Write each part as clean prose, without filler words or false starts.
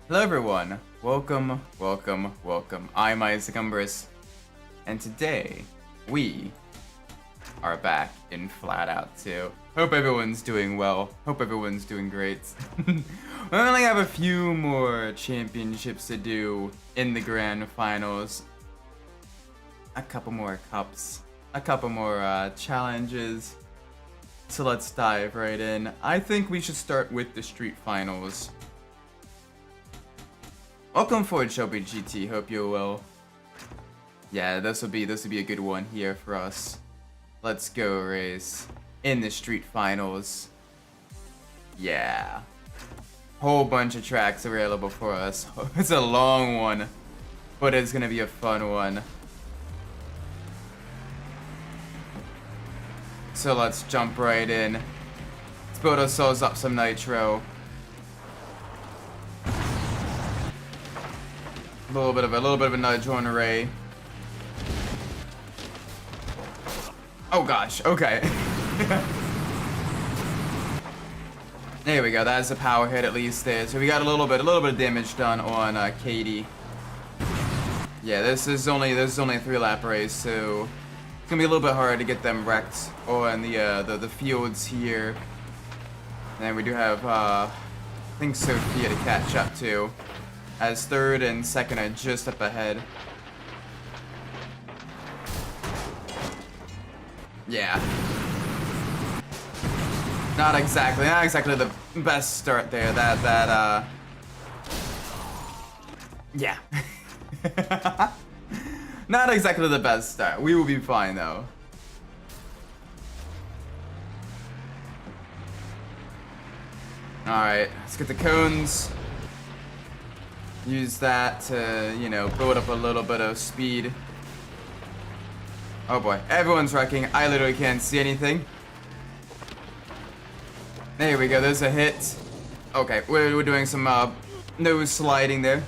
Hello everyone, welcome. I'm Isaac Umbras, and today we are back in FlatOut 2. Hope everyone's doing well, hope everyone's doing great. We only have a few more championships to do in the grand finals. A couple more cups, a couple more challenges. So let's dive right in. I think we should start with the street finals. Welcome forward, Shelby GT. Hope you're well. Yeah, this will be a good one here for us. Let's go race in the street finals. Yeah, whole bunch of tracks available for us. It's a long one, but it's gonna be a fun one. So let's jump right in. Let's build ourselves up some nitro. A little bit of a nudge on Ray. Oh gosh, okay. There we go. That's a power hit at least there. So we got a little bit of damage done on Katie. Yeah, this is only a 3-lap race, so it's gonna be a little bit hard to get them wrecked on the fields here. And then we do have I think Sophia to catch up to, as third and second are just up ahead. Yeah. Not exactly the best start there. Yeah. Not exactly the best start. We will be fine though. Alright, let's get the cones. Use that to, you know, build up a little bit of speed. Oh boy, everyone's wrecking. I literally can't see anything. There we go, there's a hit. Okay, we're doing some nose sliding there.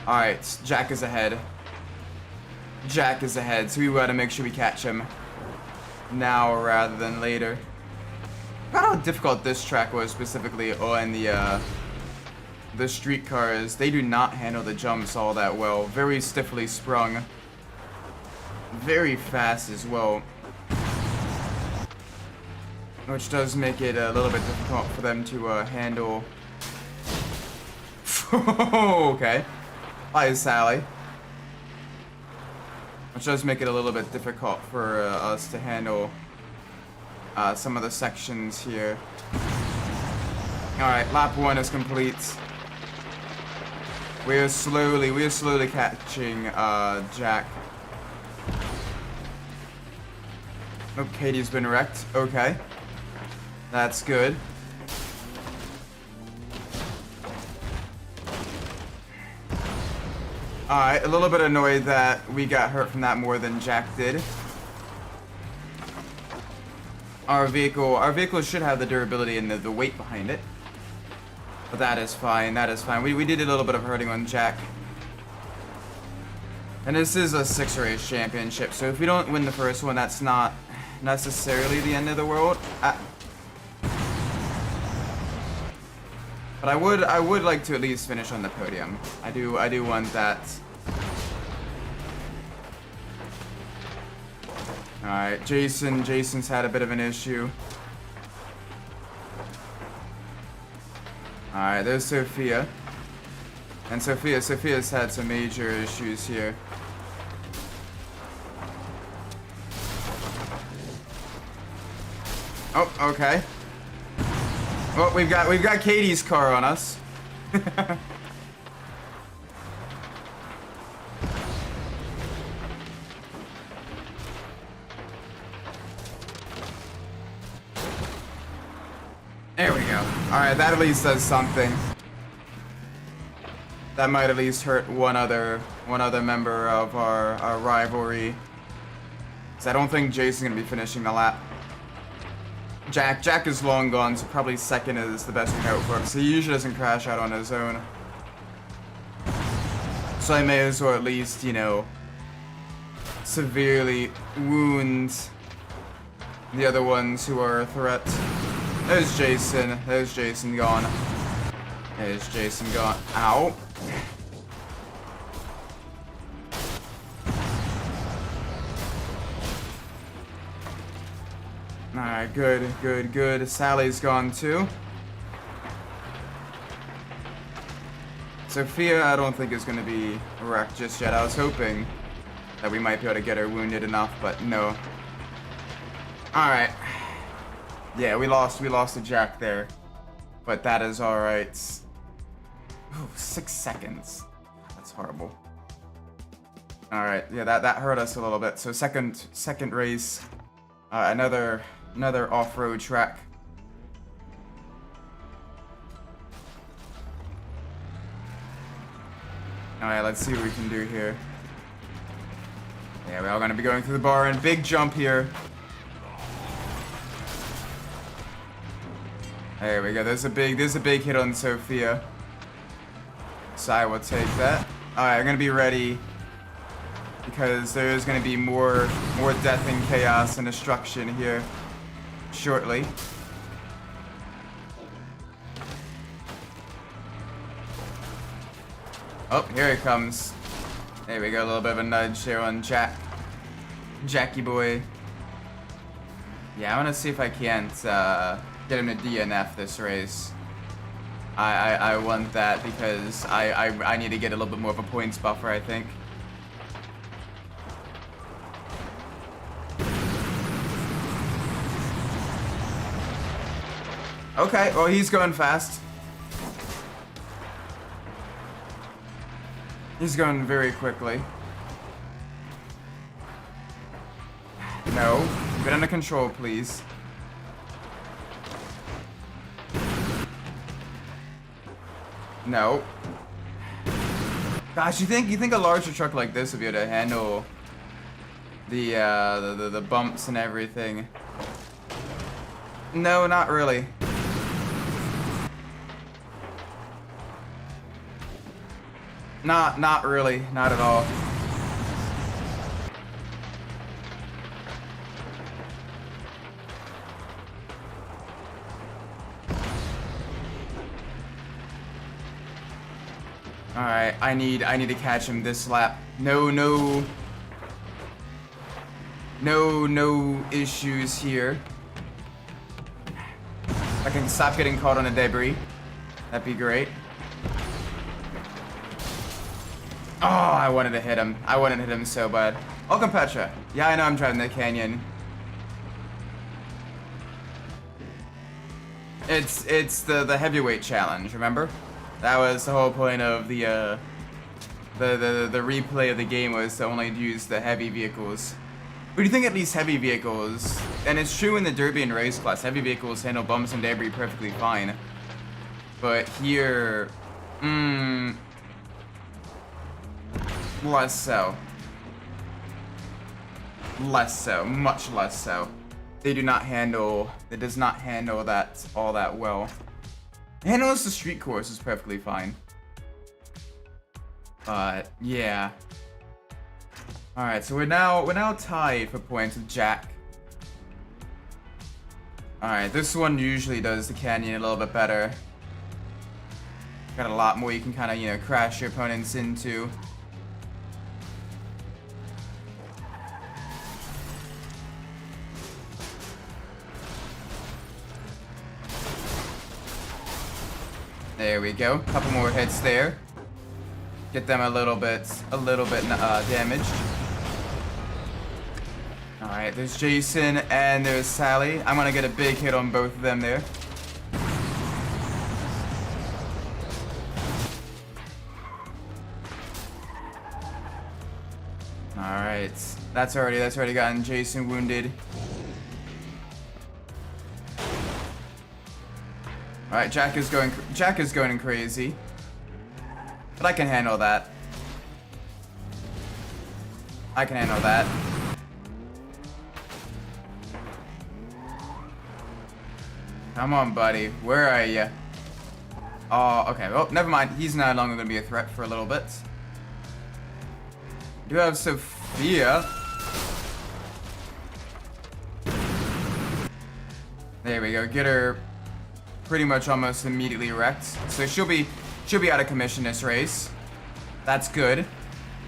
Alright, Jack is ahead. Jack is ahead, so we gotta make sure we catch him now rather than later. I forgot how difficult this track was specifically on the street cars. They do not handle the jumps all that well. Very stiffly sprung. Very fast as well. Which does make it a little bit difficult for them to handle. Okay. Hi, Sally. Which does make it a little bit difficult for us to handle some of the sections here. Alright, lap 1 is complete. We are slowly catching Jack. Oh, Katie's been wrecked. Okay. That's good. Alright, a little bit annoyed that we got hurt from that more than Jack did. Our vehicle should have the durability and the weight behind it. But that is fine, We did a little bit of hurting on Jack. And this is a 6-race championship, so if we don't win the first one, that's not necessarily the end of the world. But I would like to at least finish on the podium. I do want that. Alright, Jason's had a bit of an issue. Alright, there's Sophia. And Sophia's had some major issues here. Oh, okay. Well, we've got Katie's car on us. There we go. Alright, that at least does something. That might at least hurt one other member of our rivalry. So I don't think Jason's gonna be finishing the lap. Jack is long gone, so probably second is the best we can hope for, because he usually doesn't crash out on his own. So I may as well at least, you know, severely wound the other ones who are a threat. There's Jason gone. There's Jason going. Ow. Alright, good, good, good. Sally's gone too. Sophia, I don't think is going to be wrecked just yet. I was hoping that we might be able to get her wounded enough, but no. Alright. Yeah, we lost to Jack there. But that is alright. Ooh, 6 seconds. That's horrible. Alright, yeah, that hurt us a little bit. So second race. Another off-road track. Alright, let's see what we can do here. Yeah, we're all gonna be going through the bar and big jump here. There we go. There's a big hit on Sophia. So I will take that. Alright, I'm gonna be ready because there's gonna be more death and chaos and destruction here shortly. Oh, here it comes. There we go, a little bit of a nudge here on Jackie boy. Yeah, I want to see if I can't get him to DNF this race. I want that because I need to get a little bit more of a points buffer, I think. Okay, well, he's going fast. He's going very quickly. No. Get under control, please. No. Gosh, you think a larger truck like this would be able to handle the bumps and everything? No, not really. Not really. Not at all. Alright, I need to catch him this lap. No issues here. I can stop getting caught on the debris. That'd be great. Oh, I wanted to hit him. I wanted to hit him so bad. Welcome, Petra. Yeah, I know I'm driving the canyon. It's the heavyweight challenge, remember? That was the whole point of the replay of the game, was to only use the heavy vehicles. But you think at least heavy vehicles, and it's true in the derby and race class, heavy vehicles handle bumps and debris perfectly fine. But here, less so. Less so, much less so. They do not handle, it does not handle that all that well. It handles the street courses perfectly fine. But yeah. Alright, so we're now tied for points with Jack. Alright, this one usually does the canyon a little bit better. Got a lot more you can kind of, you know, crash your opponents into. There we go. Couple more hits there. Get them a little bit damaged. All right, there's Jason and there's Sally. I'm gonna get a big hit on both of them there. All right, that's already gotten Jason wounded. All right, Jack is going crazy, but I can handle that. I can handle that. Come on, buddy. Where are you? Oh, okay. Well, never mind. He's no longer going to be a threat for a little bit. We do have Sophia. There we go. Get her pretty much almost immediately wrecked. So she'll be out of commission this race. That's good.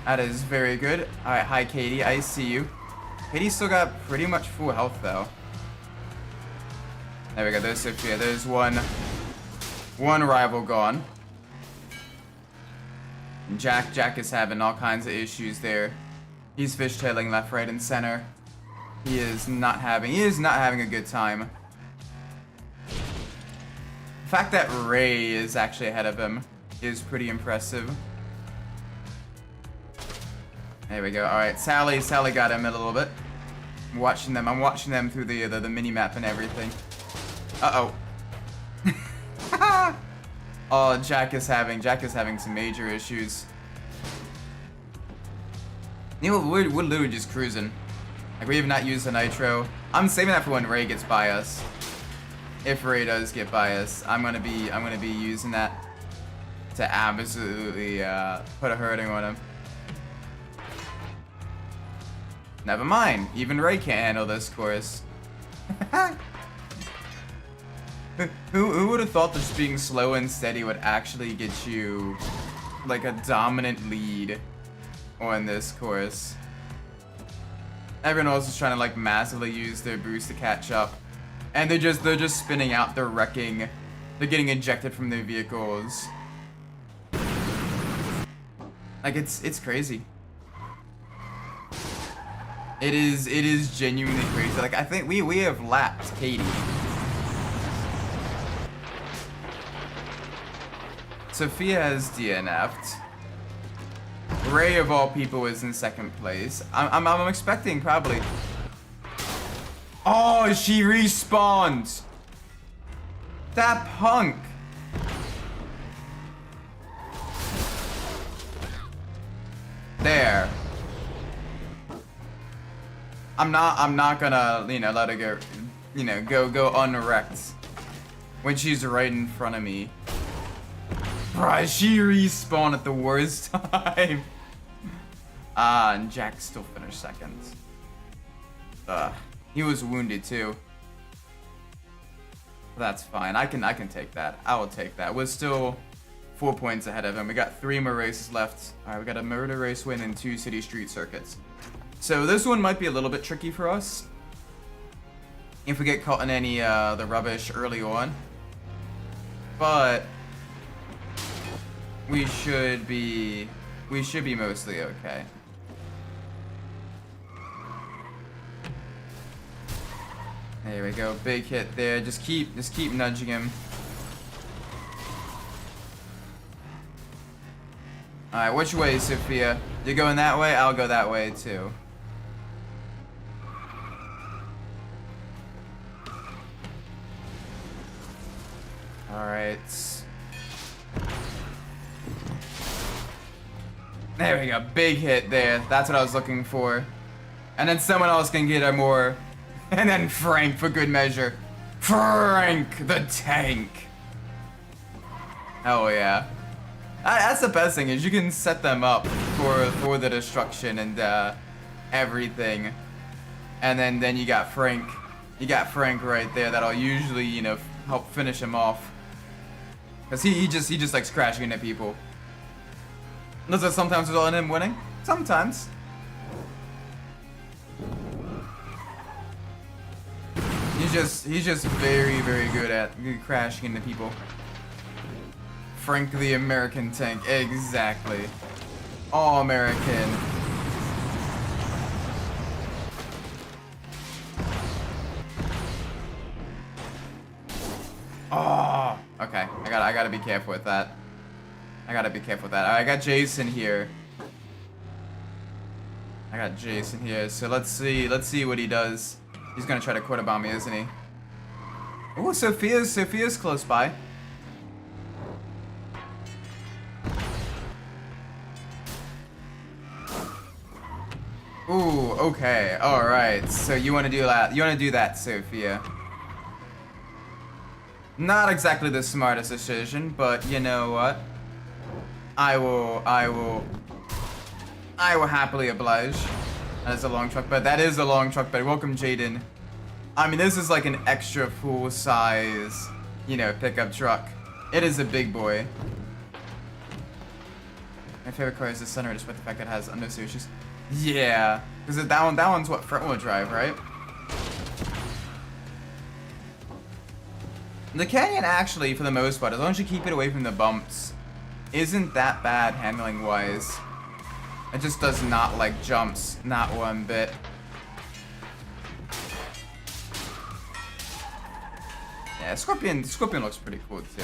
That is very good. Alright, hi Katie, I see you. Katie's still got pretty much full health though. There we go, there's Sophia. There's one rival gone. And Jack is having all kinds of issues there. He's fishtailing left, right, and center. He is not having a good time. The fact that Ray is actually ahead of him is pretty impressive. There we go. All right, Sally got him a little bit. I'm watching them through the mini map and everything. Uh-oh. Oh, Jack is having some major issues. You know, we're literally just cruising. Like, we have not used the nitro. I'm saving that for when Ray gets by us. If Ray does get by us, I'm gonna be using that to absolutely put a hurting on him. Never mind. Even Ray can't handle this course. Who would have thought that just being slow and steady would actually get you like a dominant lead on this course? Everyone else is trying to like massively use their boost to catch up, and they're just spinning out. They're wrecking. They're getting ejected from their vehicles. Like it's crazy. It is genuinely crazy. Like I think we have lapped Katie. Sophia has DNF'd. Ray of all people is in second place. I'm expecting probably. Oh, she respawned. That punk. There. I'm not gonna, you know, let her go, you know, go unwrecked when she's right in front of me. Bruh, she respawned at the worst time. And Jack still finished second. He was wounded too. That's fine. I can take that. I will take that. We're still 4 points ahead of him. We got 3 more races left. All right, we got a murder race win and 2 city street circuits. So this one might be a little bit tricky for us if we get caught in any the rubbish early on. But we should be mostly okay. There we go, big hit there. Just keep nudging him. All right, which way, Sophia? You're going that way? I'll go that way too. All right. There we go, big hit there. That's what I was looking for. And then someone else can get a more. And then Frank for good measure. Frank the tank. Hell yeah. That's the best thing is you can set them up for the destruction and everything. And then you got Frank. You got Frank right there that'll usually, you know, help finish him off. Cause he just likes crashing into people. Does that sometimes result in him winning? Sometimes. He's just very good at crashing into people. Frank the American tank, exactly. All American. Oh, okay. I gotta be careful with that. Alright, I got Jason here. So let's see what he does. He's gonna try to quarter bomb me, isn't he? Ooh, Sophia's close by. Ooh, okay, alright. So you wanna do that, Sophia. Not exactly the smartest decision, but you know what? I will happily oblige. That is a long truck bed. That is a long truck bed. Welcome, Jaden. I mean, this is like an extra full size you know, pickup truck. It is a big boy. My favorite car is the Sunray, despite the fact that it has unnecessary issues. Yeah, because that one's what, front wheel drive, right? The Canyon actually, for the most part, as long as you keep it away from the bumps, isn't that bad handling wise. It just does not like jumps, not one bit. Yeah, Scorpion looks pretty cool too.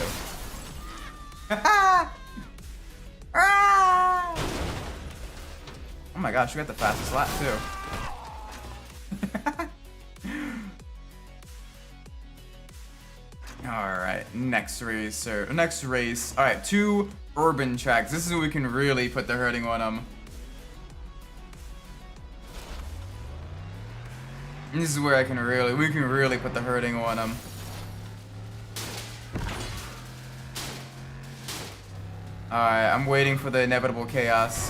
Oh my gosh, we got the fastest lap too. Alright, next race. Alright, 2 urban tracks. This is where we can really put the hurting on them. This is where we can really put the hurting on them. Alright, I'm waiting for the inevitable chaos.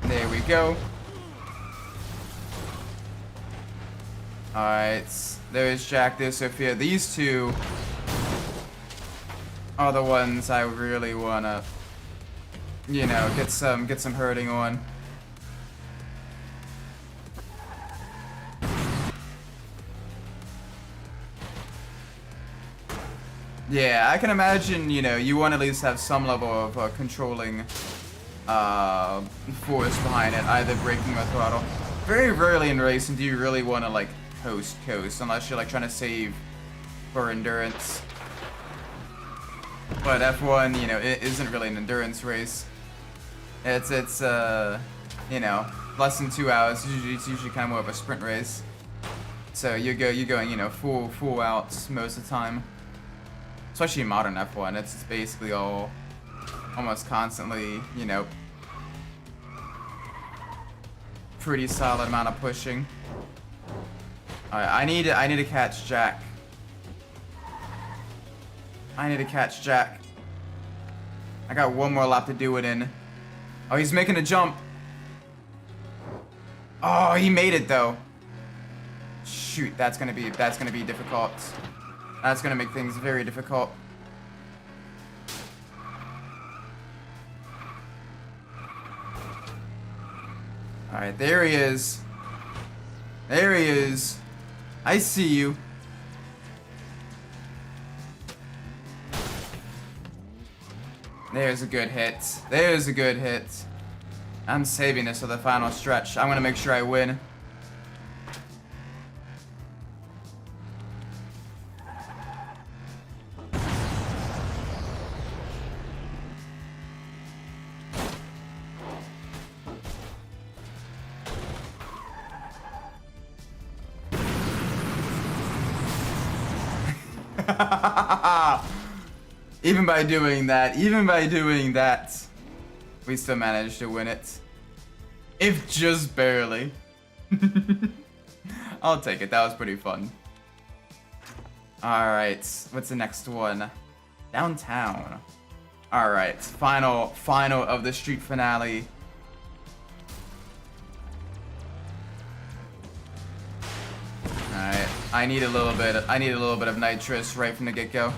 There we go. Alright, there's Jack, there's Sophia. These two are the ones I really wanna, you know, get some hurting on. Yeah, I can imagine, you know, you want to at least have some level of controlling force behind it, either braking or throttle. Very rarely in racing do you really want to, like, coast, unless you're, like, trying to save for endurance. But F1, you know, it isn't really an endurance race. It's you know, less than 2 hours. It's usually kind of more of a sprint race. So you're going, you know, full out most of the time. Especially in modern F1, it's basically all almost constantly, you know, pretty solid amount of pushing. Alright, I need to catch Jack. I got one more lap to do it in. Oh, he's making a jump. Oh, he made it though. Shoot, that's gonna be difficult. That's gonna make things very difficult. Alright, there he is. There he is. I see you. There's a good hit. There's a good hit. I'm saving this for the final stretch. I'm gonna make sure I win. Even by doing that, we still managed to win it. If just barely. I'll take it, that was pretty fun. Alright, what's the next one? Downtown. Alright, final of the street finale. Alright, I need a little bit of nitrous right from the get-go.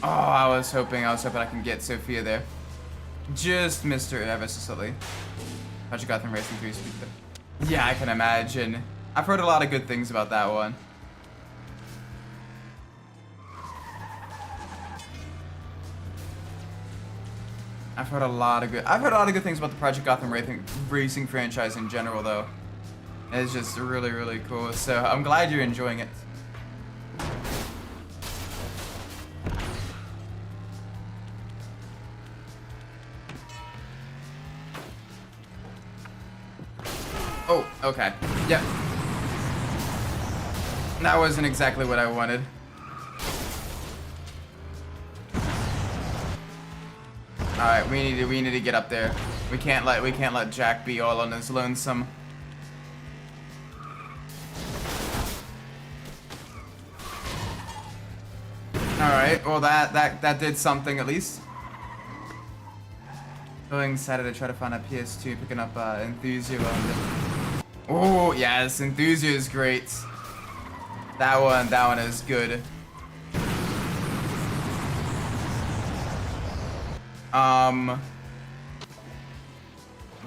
Oh, I was hoping I can get Sophia there. Just missed her ever so slightly. How'd you got them racing 3 speed though? Yeah, I can imagine. I've heard a lot of good things about that one. I've heard a lot of good things about the Project Gotham racing franchise in general though. It's just really, really cool. So I'm glad you're enjoying it. Oh, okay. Yep. That wasn't exactly what I wanted. Alright, we need to get up there. We can't let Jack be all on his lonesome. Alright, well that did something at least. Going excited to try to find a PS2, picking up enthusiast. Oh, yes, enthusiast is great. That one is good.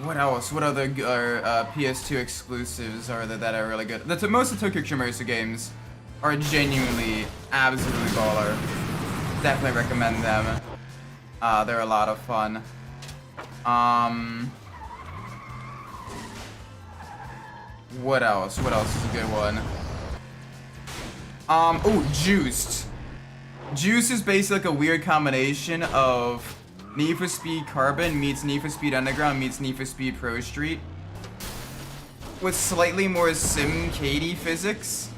What else? What other PS2 exclusives are there that are really good? Most of the Tokyo Shimmersu games are genuinely absolutely baller. Definitely recommend them. They're a lot of fun. What else? What else is a good one? Oh, Juiced. Juiced is basically like a weird combination of Need for Speed Carbon meets Need for Speed Underground meets Need for Speed Pro Street with slightly more sim-cadey physics,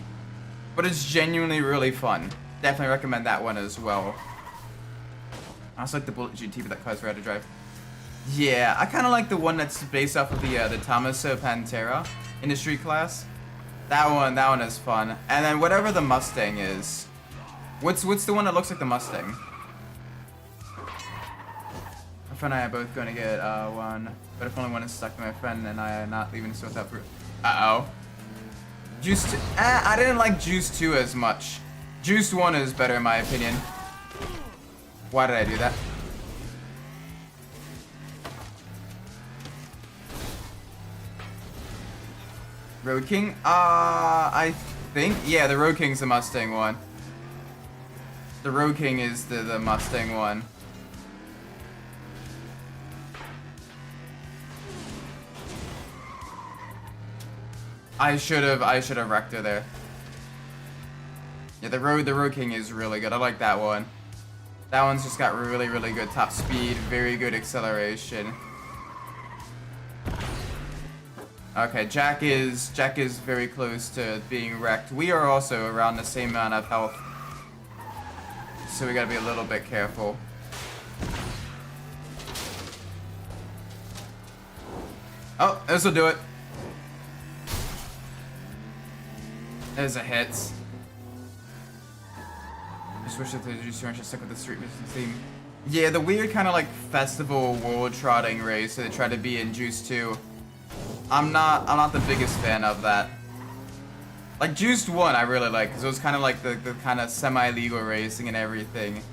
but it's genuinely really fun. Definitely recommend that one as well. I also like the Bullet GT, but that car's rad to drive. Yeah, I kind of like the one that's based off of the Tommaso Pantera in the street class. That one is fun. And then whatever the Mustang is. What's the one that looks like the Mustang? My friend and I are both going to get one, but if only one is stuck to my friend and I are not leaving this without proof. Uh-oh. Juice 2, I didn't like Juice 2 as much. Juice 1 is better in my opinion. Why did I do that? Road King? I think, yeah, the Road King's the Mustang one. The Road King is the Mustang one. I should have wrecked her there. Yeah, the Road King is really good. I like that one. That one's just got really, really good top speed, very good acceleration. Okay, Jack is very close to being wrecked. We are also around the same amount of health, so we gotta be a little bit careful. Oh, this'll do it. There's a hit. Just wish that the juicer should stick with the street business theme. Yeah, the weird kind of like festival world trotting race that they try to be in Juice 2. I'm not the biggest fan of that. Like Juiced 1 I really like because it was kind of like the kind of semi-legal racing and everything.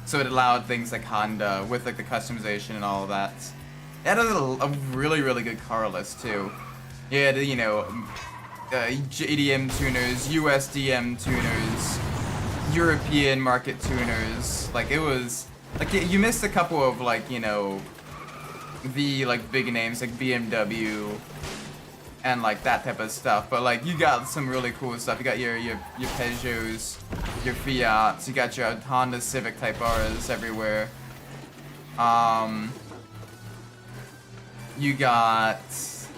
So it allowed things like Honda with like the customization and all of that. It had a really, really good car list too. Yeah, you know, JDM tuners, USDM tuners, European market tuners. Like it was, like you missed a couple of like, you know, the like big names like BMW and like that type of stuff, but like you got some really cool stuff. You got your Peugeots, your Fiats, you got your Honda Civic Type R's everywhere. You got,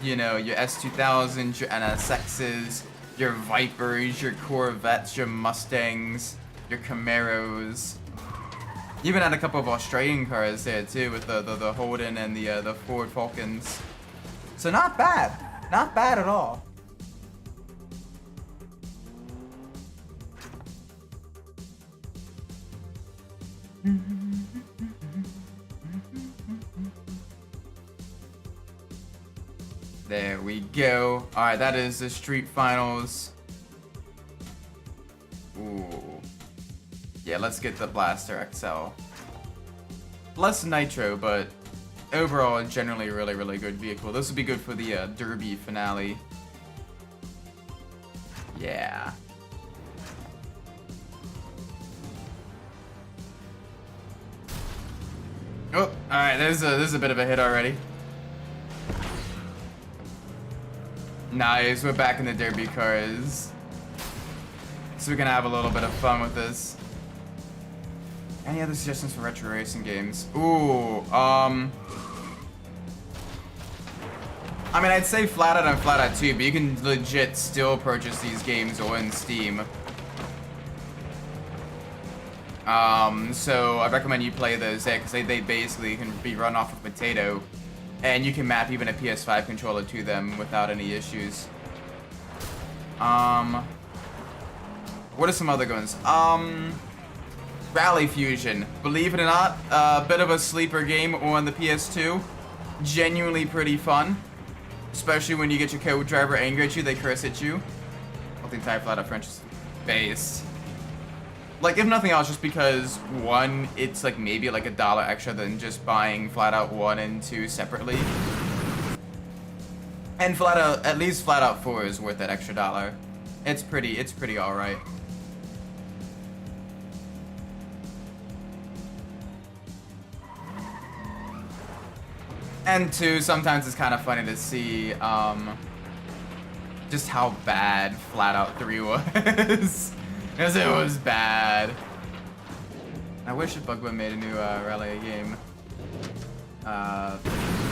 you know, your S2000s, your NSXs, your Vipers, your Corvettes, your Mustangs, your Camaros. You even had a couple of Australian cars there too, with the Holden and the Ford Falcons. So not bad, not bad at all. There we go. All right, that is the street finals. Ooh. Yeah, let's get the Blaster XL. Less nitro, but overall, a generally really, really good vehicle. This would be good for the Derby finale. Yeah. Oh, all right. There's a bit of a hit already. Nice. We're back in the Derby cars, so we can have a little bit of fun with this. Any other suggestions for retro racing games? Ooh, I mean, I'd say FlatOut and FlatOut 2, but you can legit still purchase these games on Steam. So I recommend you play those there, because they basically can be run off of Potato, and you can map even a PS5 controller to them without any issues. What are some other ones? Rally Fusion, believe it or not, a bit of a sleeper game on the PS2. Genuinely pretty fun. Especially when you get your co-driver angry at you, they curse at you. I think entire FlatOut French is based. Like, if nothing else, just because, one, it's like maybe like $1 extra than just buying FlatOut 1 and 2 separately. And FlatOut, at least FlatOut 4 is worth that extra $1. It's pretty alright. And two, sometimes it's kind of funny to see just how bad FlatOut 3 was. Because it was bad. I wish Bugman made a new rally game.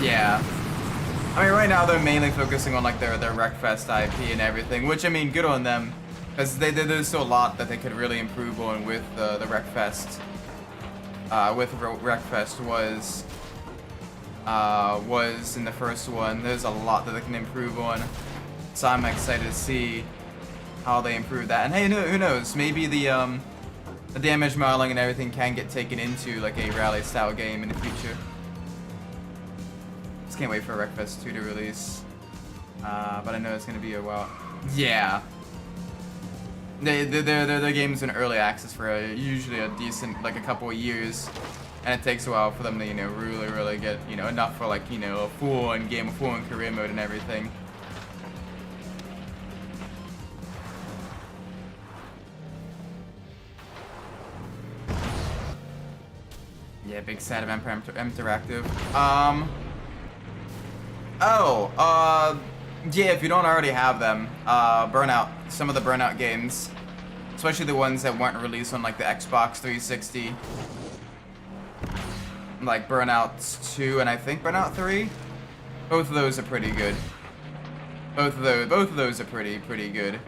Yeah. I mean, right now they're mainly focusing on like their Wreckfest IP and everything, which I mean, good on them, because there's still a lot that they could really improve on with the Wreckfest. Wreckfest was in the first one. There's a lot that they can improve on, so I'm excited to see how they improve that. And hey, who knows? Maybe the damage modeling and everything can get taken into like a rally style game in the future. Just can't wait for Wreckfest 2 to release. But I know it's gonna be a while. Yeah. Their game's in early access for usually a decent, like a couple of years. And it takes a while for them to, you know, really get, you know, enough for like, you know, a full-on game, a full-on career mode and everything. Yeah, big sad of Emperor Interactive. Yeah, if you don't already have them, Burnout, some of the Burnout games, especially the ones that weren't released on like the Xbox 360, like Burnout 2 and I think Burnout 3, both of those are pretty good. Both of those are pretty good.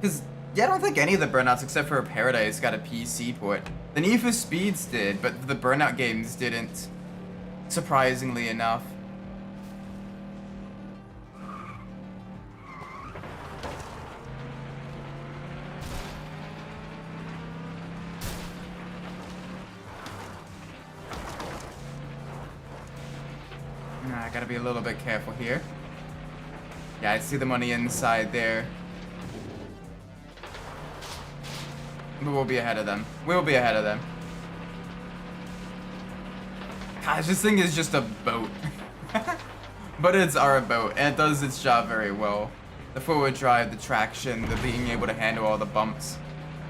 Because, yeah, I don't think any of the Burnouts except for Paradise got a PC port. The Need for Speeds did, but the Burnout games didn't, surprisingly enough. I gotta be a little bit careful here. Yeah, I see them on the inside there. But we'll be ahead of them. We'll be ahead of them. Gosh, this thing is just a boat. But it's our boat, and it does its job very well. The forward drive, the traction, the being able to handle all the bumps.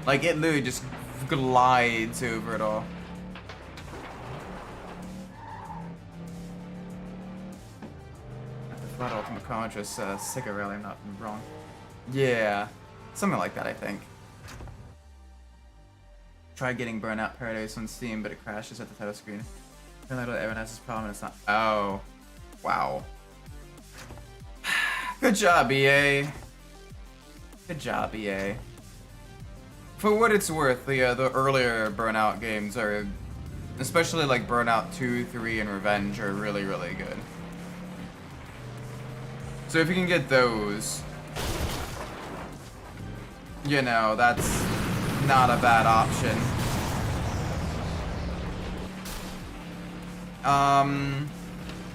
Like, it literally just glides over it all. The Flat Ultimate Contrast cigarette, I'm not wrong. Yeah, something like that, I think. Try getting Burnout Paradise on Steam, but it crashes at the title screen. Everyone has this problem and it's not. Oh. Wow. Good job, EA. Good job, EA. For what it's worth, the earlier Burnout games are, especially like Burnout 2, 3, and Revenge, are really good. So if you can get those, you know, that's not a bad option.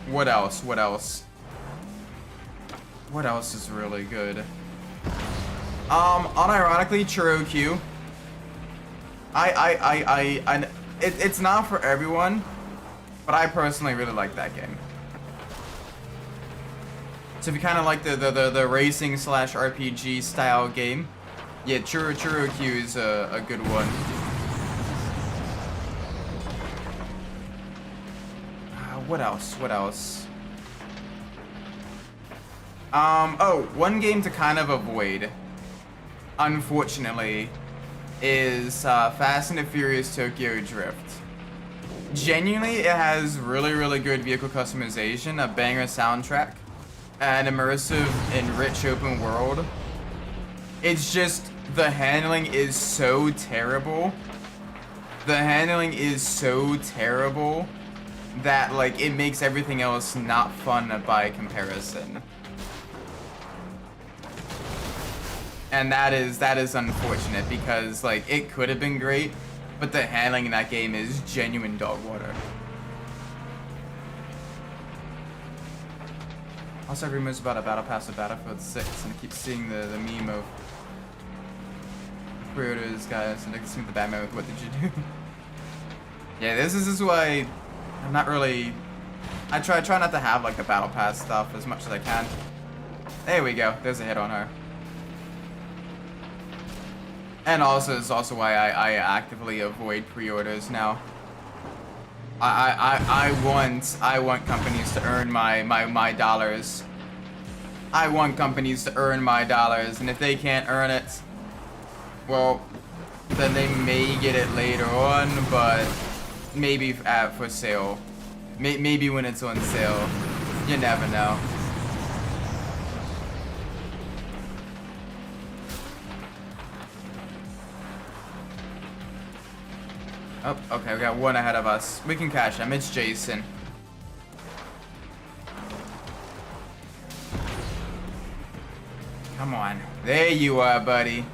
What else? What else is really good? Unironically, Churro Q. It's not for everyone, but I personally really like that game. So if you kind of like the racing / RPG style game, yeah, Churro Q is a good one. What else? Oh, one game to kind of avoid, unfortunately, is Fast and the Furious Tokyo Drift. Genuinely, it has really good vehicle customization, a banger soundtrack, an immersive and rich open world. It's just, the handling is so terrible. That, like, it makes everything else not fun by comparison. And that is unfortunate, because, like, it could have been great, but the handling in that game is genuine dog water. Also, I read rumors about a battle pass of Battlefield 6, and I keep seeing the meme of pre-orders, guys, and I can see the Batman with "What did you do?" Yeah, this is why I'm not really. I try not to have like the battle pass stuff as much as I can. There we go. There's a hit on her. And also, it's also why I actively avoid pre-orders now. I want companies to earn my dollars. I want companies to earn my dollars, and if they can't earn it, well, then they may get it later on, but maybe for sale. Maybe when it's on sale. You never know. Oh, okay, we got one ahead of us. We can catch him. It's Jason. Come on. There you are, buddy.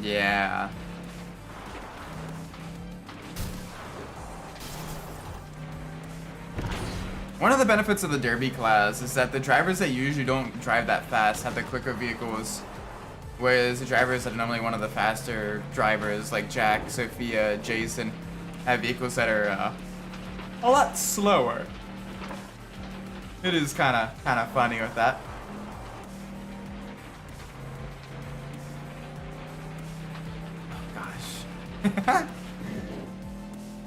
Yeah. One of the benefits of the Derby class is that the drivers that usually don't drive that fast have the quicker vehicles. Whereas the drivers that are normally one of the faster drivers, like Jack, Sophia, Jason, have vehicles that are a lot slower. It is kind of funny with that. Oh gosh.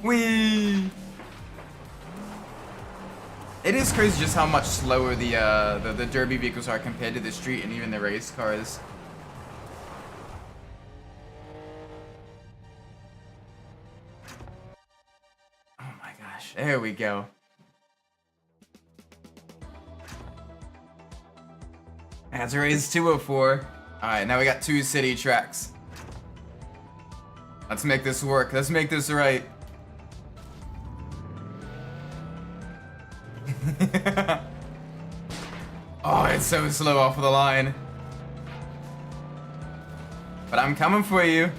Whee! It is crazy just how much slower the Derby vehicles are compared to the street and even the race cars. There we go. That's race 204. Alright, now we got 2 city tracks. Let's make this work. Let's make this right. Oh, it's so slow off of the line. But I'm coming for you.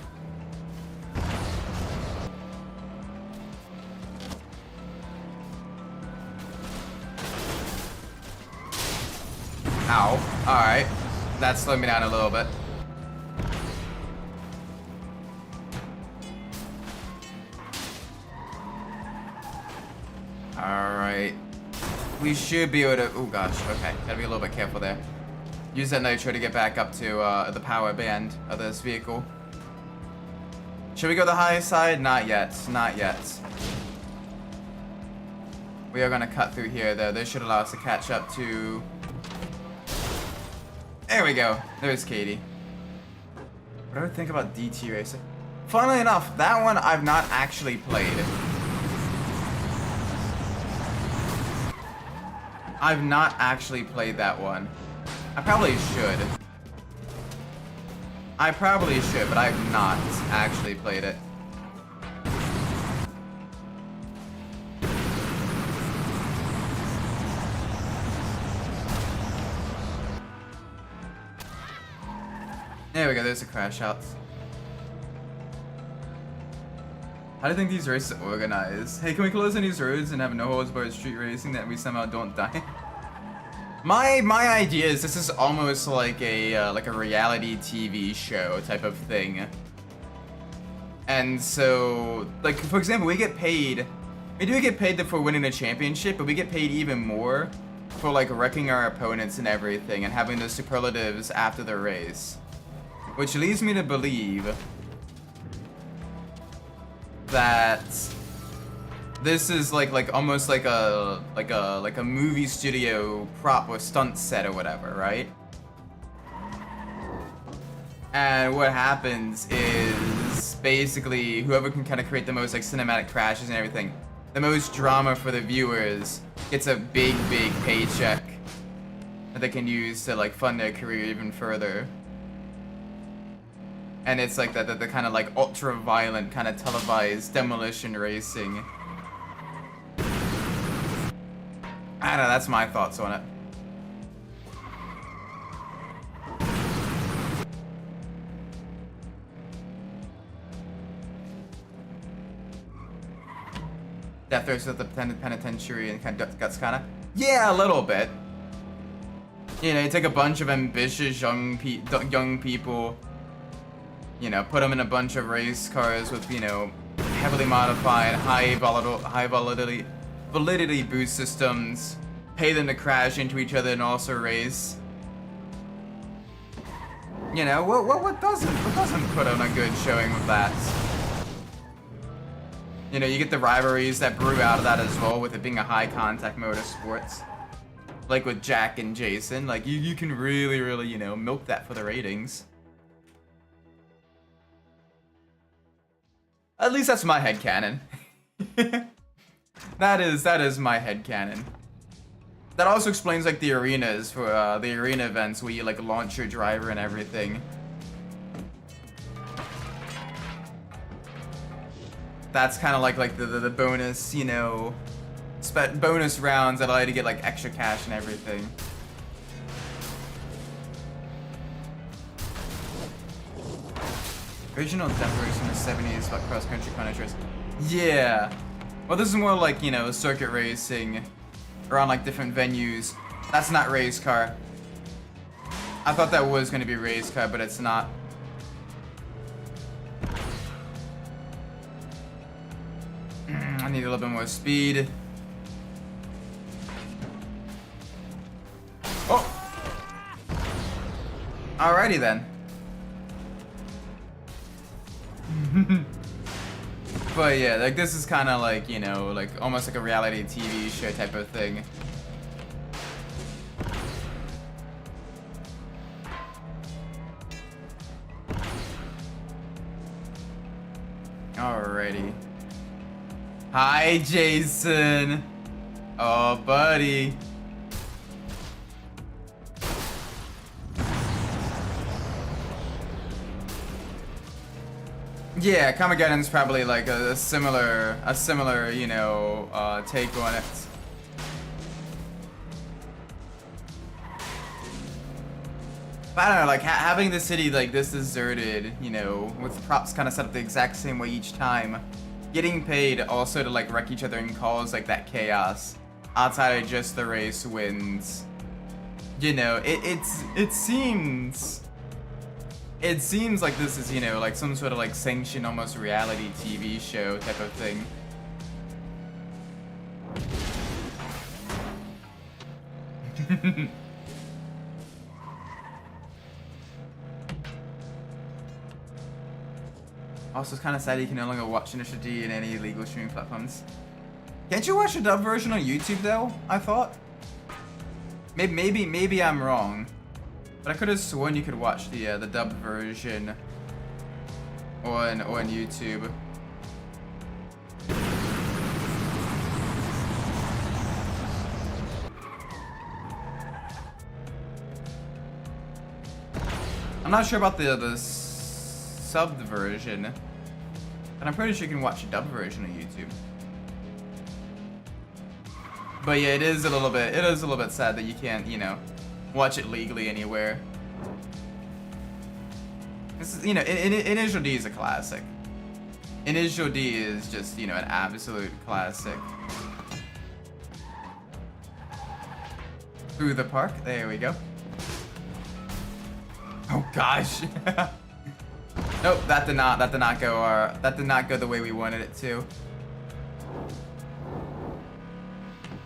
Ow. Alright. That slowed me down a little bit. Alright. We should be able to... Oh gosh, okay. Gotta be a little bit careful there. Use that nitro to get back up to the power band of this vehicle. Should we go the high side? Not yet. Not yet. We are gonna cut through here though. This should allow us to catch up to... There we go. There's Katie. What do I think about DT Racing? Funnily enough, that one I've not actually played. I've not actually played that one. I probably should. I probably should, but I've not actually played it. There we go, there's the crash outs. How do you think these races are organized? Hey, can we close on these roads and have no holds barred street racing that we somehow don't die? My idea is this is almost like a reality TV show type of thing. And so, like, for example, we get paid. We do get paid for winning a championship, but we get paid even more for like wrecking our opponents and everything and having the superlatives after the race. Which leads me to believe that this is like almost like a movie studio prop or stunt set or whatever, right? And what happens is basically whoever can kind of create the most like cinematic crashes and everything, the most drama for the viewers, gets a big paycheck that they can use to like fund their career even further. And it's like the kind of like ultra-violent kind of televised demolition racing. I don't know, that's my thoughts on it. Death threats at the penitentiary and kind of guts kind of. Yeah, a little bit. You know, you take a bunch of ambitious young people, you know, put them in a bunch of race cars with, you know, heavily modified, high validity boost systems, pay them to crash into each other and also race. You know, what doesn't put on a good showing with that? You know, you get the rivalries that brew out of that as well, with it being a high contact mode of sports. Like with Jack and Jason, like you can really, you know, milk that for the ratings. At least that's my headcanon. That is my headcanon. That also explains like the arenas for the arena events where you like launch your driver and everything. That's kind of like the bonus, you know, bonus rounds that allow you to get like extra cash and everything. Original death race from the 70s about cross-country punishers. Yeah. Well, this is more like, you know, circuit racing around like different venues. That's not race car. I thought that was going to be race car, but it's not. I need a little bit more speed. Oh! Alrighty then. But yeah, like this is kind of like, you know, like almost like a reality TV show type of thing. Alrighty. Hi, Jason. Oh, buddy. Yeah, Kamageddon's probably like a similar, you know, take on it. But I don't know, like having the city like this deserted, you know, with props kind of set up the exact same way each time, getting paid also to like wreck each other and cause like that chaos outside of just the race wins. You know, it seems like this is, you know, like some sort of like sanctioned almost reality TV show type of thing. Also, it's kind of sad you can no longer watch Initial D in any legal streaming platforms. Can't you watch a dub version on YouTube though? I thought. Maybe I'm wrong. But I could have sworn you could watch the dubbed version on YouTube. I'm not sure about the subbed version, but I'm pretty sure you can watch a dubbed version on YouTube. But yeah, it is a little bit sad that you can't, you know, watch it legally anywhere. This is, you know, Initial D is a classic. Initial D is just, you know, an absolute classic. Through the park, there we go. Oh gosh. Nope, that did not go the way we wanted it to.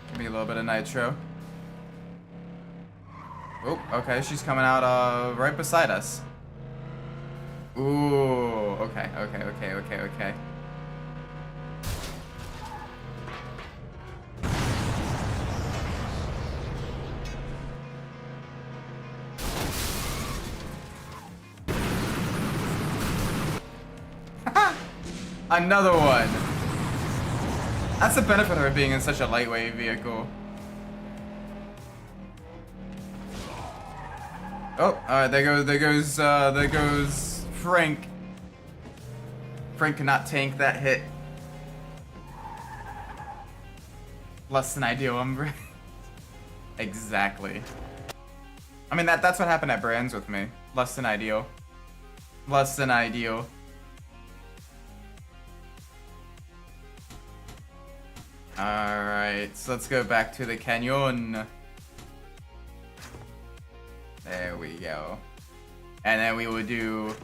Give me a little bit of nitro. Oh, okay, she's coming out right beside us. Ooh, okay. Another one. That's the benefit of her being in such a lightweight vehicle. Oh, alright, there goes Frank. Frank cannot tank that hit. Less than ideal, Umbras. Exactly. I mean, that's what happened at Brands with me. Less than ideal. Less than ideal. Alright, so let's go back to the canyon. There we go. And then we will do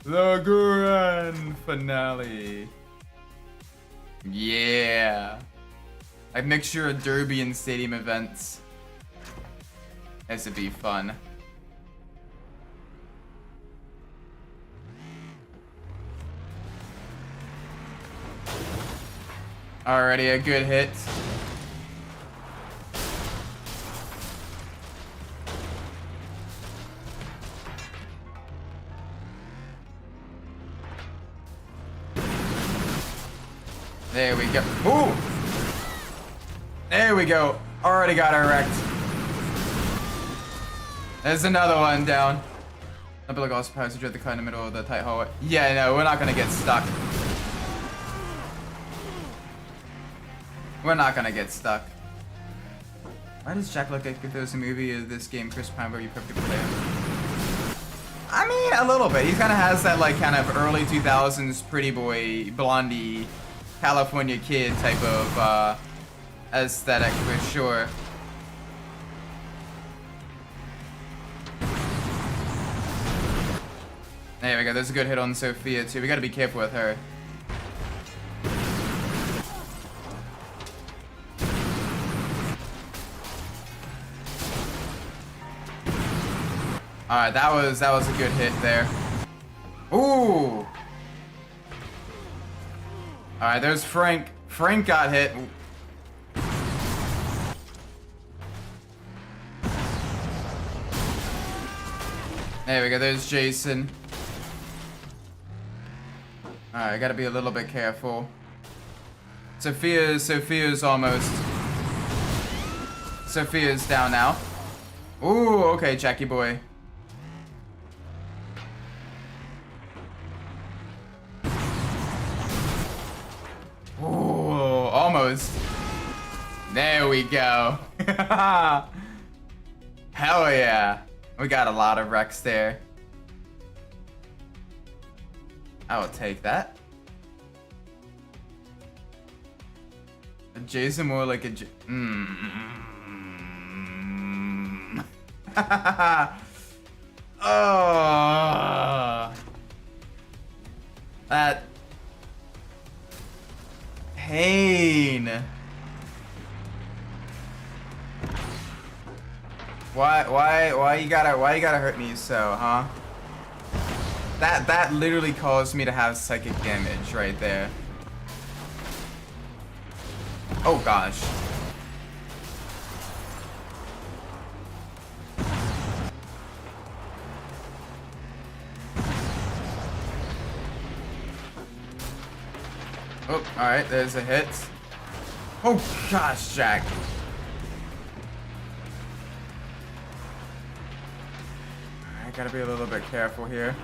the grand finale. Yeah. A mixture of derby and stadium events. This would be fun. Already a good hit. There we go. Ooh! There we go. Already got her wrecked. There's another one down. Umbilical also passage at the car in the middle of the tight hallway. Yeah, no, we're not gonna get stuck. We're not gonna get stuck. Why does Jack look like if there was a movie of this game, Chris Pine, where you perfectly play him? I mean, a little bit. He kind of has that like kind of early 2000s pretty boy, blondie, California kid type of aesthetic for sure. There we go. There's a good hit on Sophia too. We gotta be careful with her. Alright, that was a good hit there. Ooh! Alright, there's Frank. Frank got hit. There we go, there's Jason. Alright, gotta be a little bit careful. Sophia's almost. Sophia's down now. Ooh, okay, Jackie boy. Ooh, almost. There we go. Hell yeah. We got a lot of wrecks there. I will take that. A Jason more like a Oh. That pain. Why you gotta hurt me so, huh? That literally caused me to have psychic damage right there. Oh gosh. Oh, alright, there's a hit. Oh gosh, Jack. I gotta be a little bit careful here.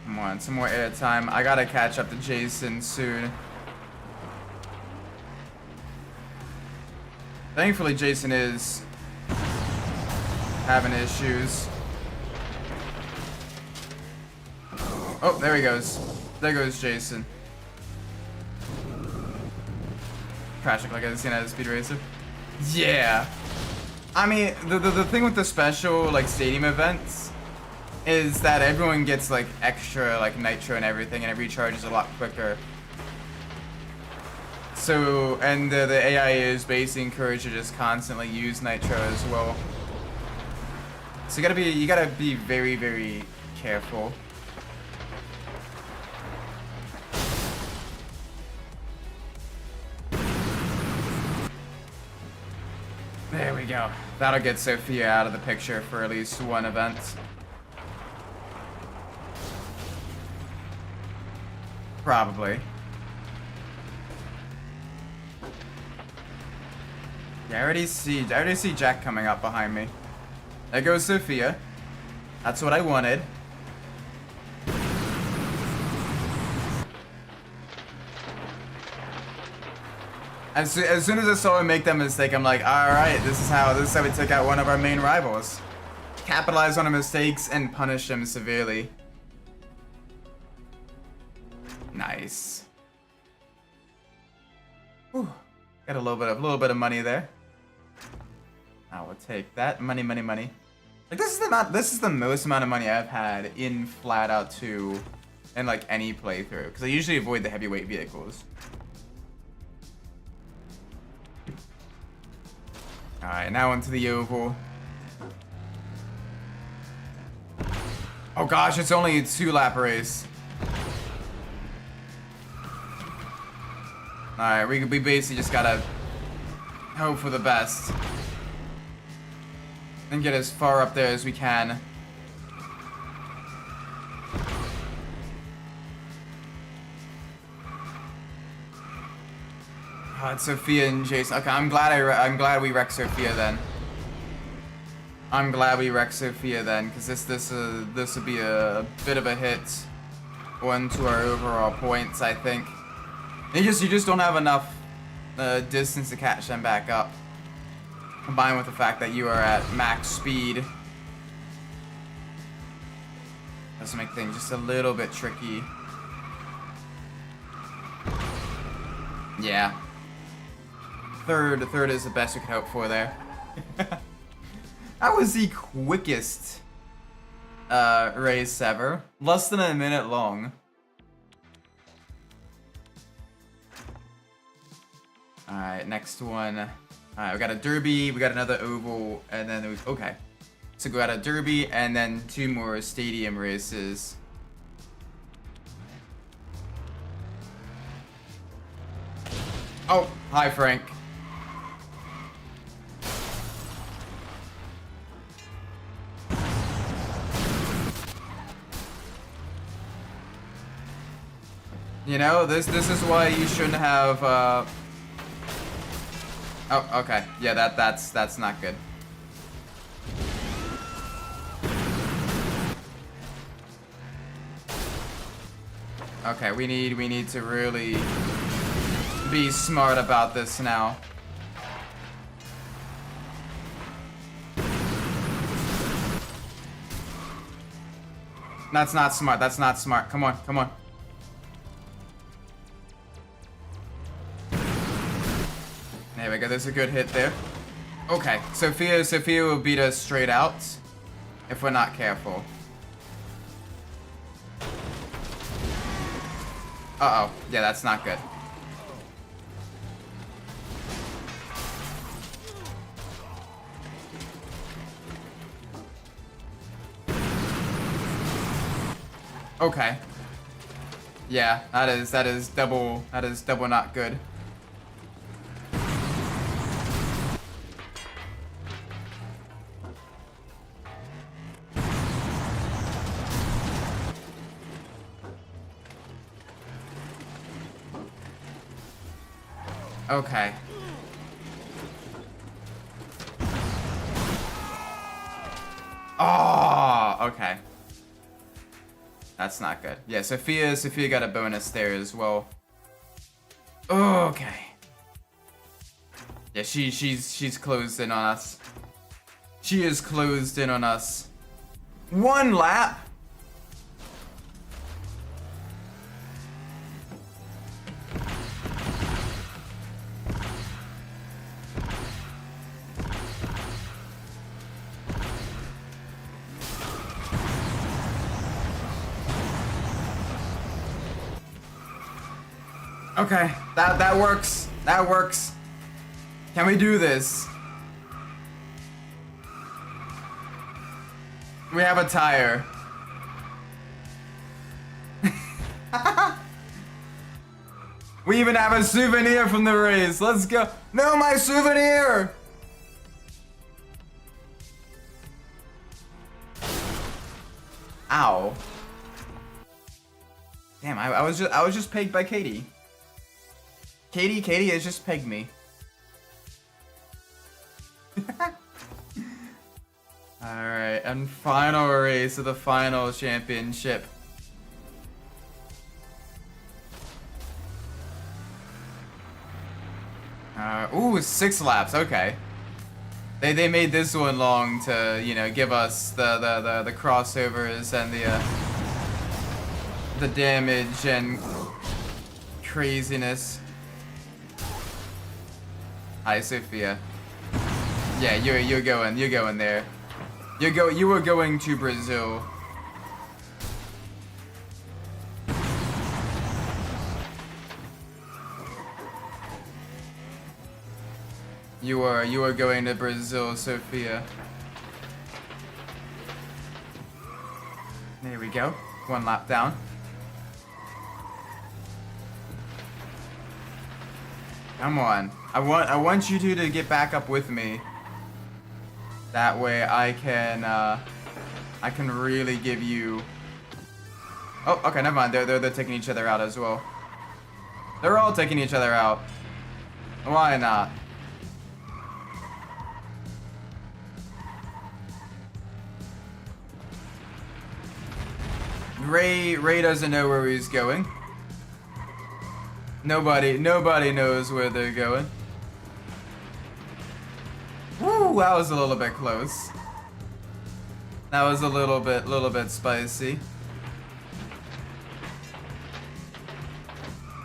Come on, some more air time. I gotta catch up to Jason soon. Thankfully, Jason is having issues. Oh, there he goes. There goes Jason. Crashing like I've seen at a speed racer. Yeah. I mean, the thing with the special like stadium events is that everyone gets like extra like nitro and everything, and it recharges a lot quicker. So, and the AI is basically encouraged to just constantly use nitro as well. So you gotta be very, very careful. There we go. That'll get Sophia out of the picture for at least one event. Probably. Yeah, I already see Jack coming up behind me. There goes Sophia. That's what I wanted. As soon as I saw him make that mistake, I'm like, alright, this is how we took out one of our main rivals. Capitalize on our mistakes and punish him severely. Nice. Whew. Got a little bit of money there. I will take that. Money, money, money. Like this is the most amount of money I've had in FlatOut 2 in like any playthrough. Because I usually avoid the heavyweight vehicles. Alright, now into the oval. Oh gosh, it's only a 2-lap race. Alright, we basically just gotta hope for the best. And get as far up there as we can. Oh, it's Sophia and Jason. Okay, I'm glad we wrecked Sophia then. I'm glad we wrecked Sophia then, because this will be a bit of a hit onto our overall points, I think. You just don't have enough distance to catch them back up. Combined with the fact that you are at max speed. Does make things just a little bit tricky. Yeah. Third is the best we could hope for there. That was the quickest race ever. Less than a minute long. Alright, next one. Alright, we got a derby, we got another oval, and then okay. So we got a derby and then 2 more stadium races. Oh, hi Frank. You know, this is why you shouldn't have Oh, okay. Yeah, that's not good. Okay, we need to really be smart about this now. That's not smart. That's not smart. Come on, come on. There we go, there's a good hit there. Okay, Sophia will beat us straight out if we're not careful. Uh-oh, yeah, that's not good. Okay. Yeah, that is double not good. Okay. Oh, okay. That's not good. Yeah, Sophia got a bonus there as well. Okay. Yeah, she's closed in on us. She is closed in on us. 1 lap. Okay, that works. That works. Can we do this? We have a tire. We even have a souvenir from the race. Let's go. No, my souvenir! Ow. Damn, I was just pegged by Katie. Katie has just pegged me. Alright, and final race of the final championship. Ooh, 6 laps, okay. They made this one long to, you know, give us the crossovers and the the damage and craziness. Hi, Sophia. Yeah, you're going there. You were going to Brazil. You were going to Brazil, Sophia. There we go. One lap down. Come on. I want you two to get back up with me. That way I can really give you. Oh, okay, never mind. They're taking each other out as well. They're all taking each other out. Why not? Ray doesn't know where he's going. Nobody knows where they're going. Woo, that was a little bit close. That was a little bit spicy.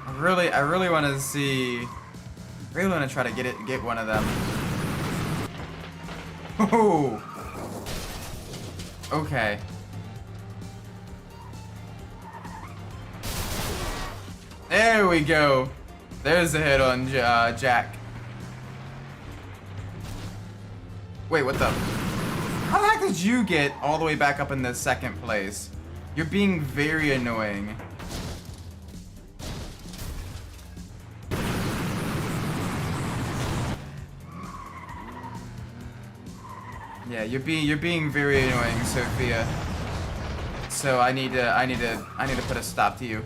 I really want to see. Really want to try to get one of them. Oh. Okay. There we go. There's a hit on Jack. Wait, what the? How the heck did you get all the way back up in the second place? You're being very annoying. Yeah, you're being very annoying, Sophia. So I need to put a stop to you.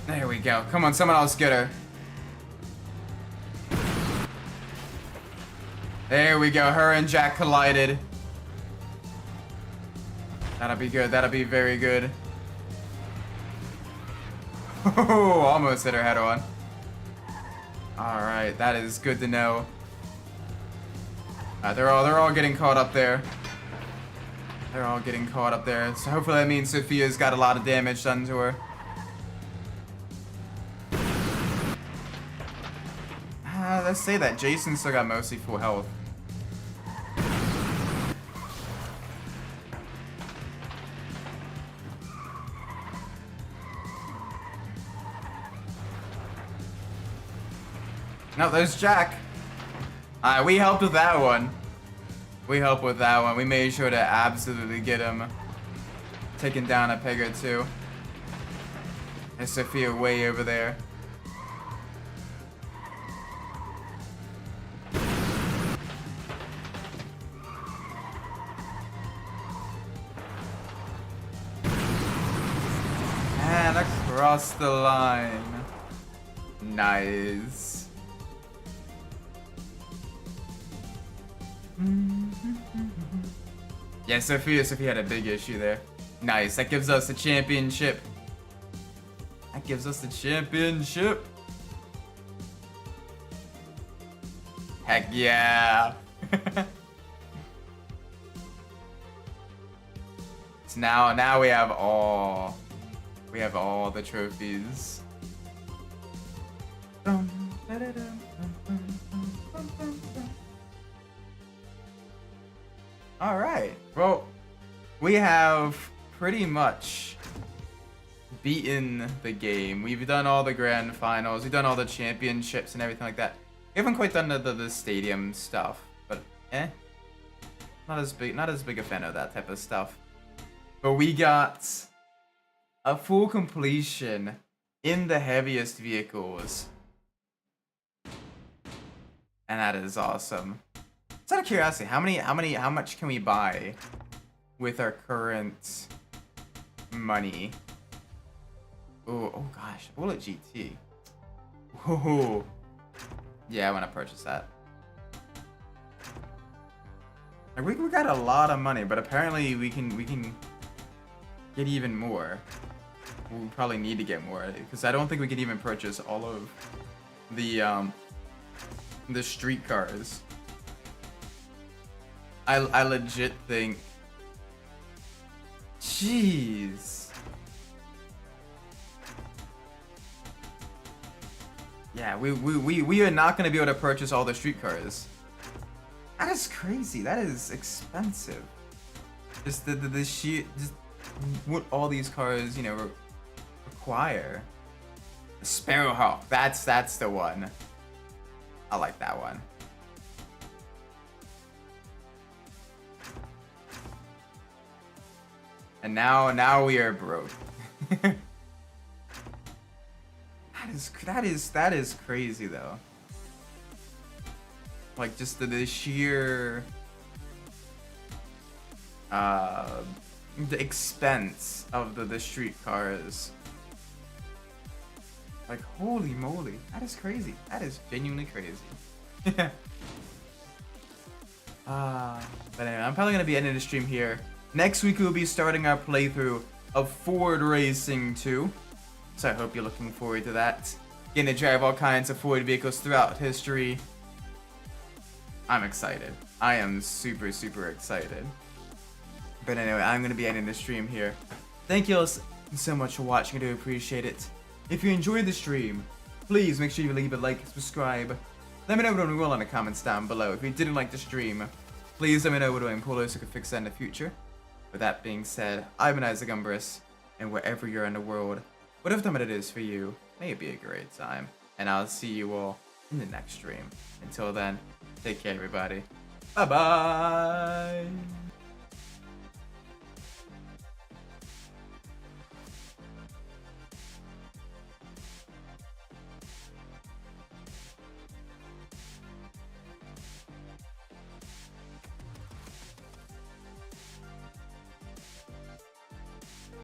There we go. Come on, someone else get her. There we go. Her and Jack collided. That'll be good. That'll be very good. Oh, almost hit her head on. Alright, that is good to know. They're all getting caught up there. They're all getting caught up there. So hopefully that means Sophia's got a lot of damage done to her. Let's say that Jason still got mostly full health. No, there's Jack. We helped with that one. We helped with that one. We made sure to absolutely get him taken down a peg or two. And Sophia way over there. And across the line. Nice. Yeah, Sophia had a big issue there. Nice. That gives us the championship. That gives us the championship. Heck yeah. So now we have all the trophies. All right. Well, we have pretty much beaten the game. We've done all the grand finals. We've done all the championships and everything like that. We haven't quite done the stadium stuff, but not as big a fan of that type of stuff. But we got a full completion in the heaviest vehicles, and that is awesome. Just out of curiosity, how much can we buy with our current money? Oh gosh, Bullet GT. Ooh. Yeah, I want to purchase that. Like, we got a lot of money, but apparently we can get even more. We probably need to get more because I don't think we can even purchase all of the the street cars. I legit think, jeez. Yeah, we are not gonna be able to purchase all the street cars. That is crazy. That is expensive. Just the sheer, just what all these cars, you know, require. The Sparrowhawk. That's the one. I like that one. And now we are broke. That is crazy though. Like just the sheer the expense of the street cars. Like holy moly, that is crazy. That is genuinely crazy. But anyway, I'm probably gonna be ending the stream here. Next week we'll be starting our playthrough of Ford Racing 2. So I hope you're looking forward to that. Getting to drive all kinds of Ford vehicles throughout history. I'm excited. I am super excited. But anyway, I'm going to be ending the stream here. Thank you all so much for watching. I do appreciate it. If you enjoyed the stream, please make sure you leave a like, subscribe. Let me know what went wrong in the comments down below. If you didn't like the stream, please let me know what went poorly so I can fix that in the future. With that being said, I've been Umbras, and wherever you're in the world, whatever time it is for you, may it be a great time. And I'll see you all in the next stream. Until then, take care everybody. Bye bye!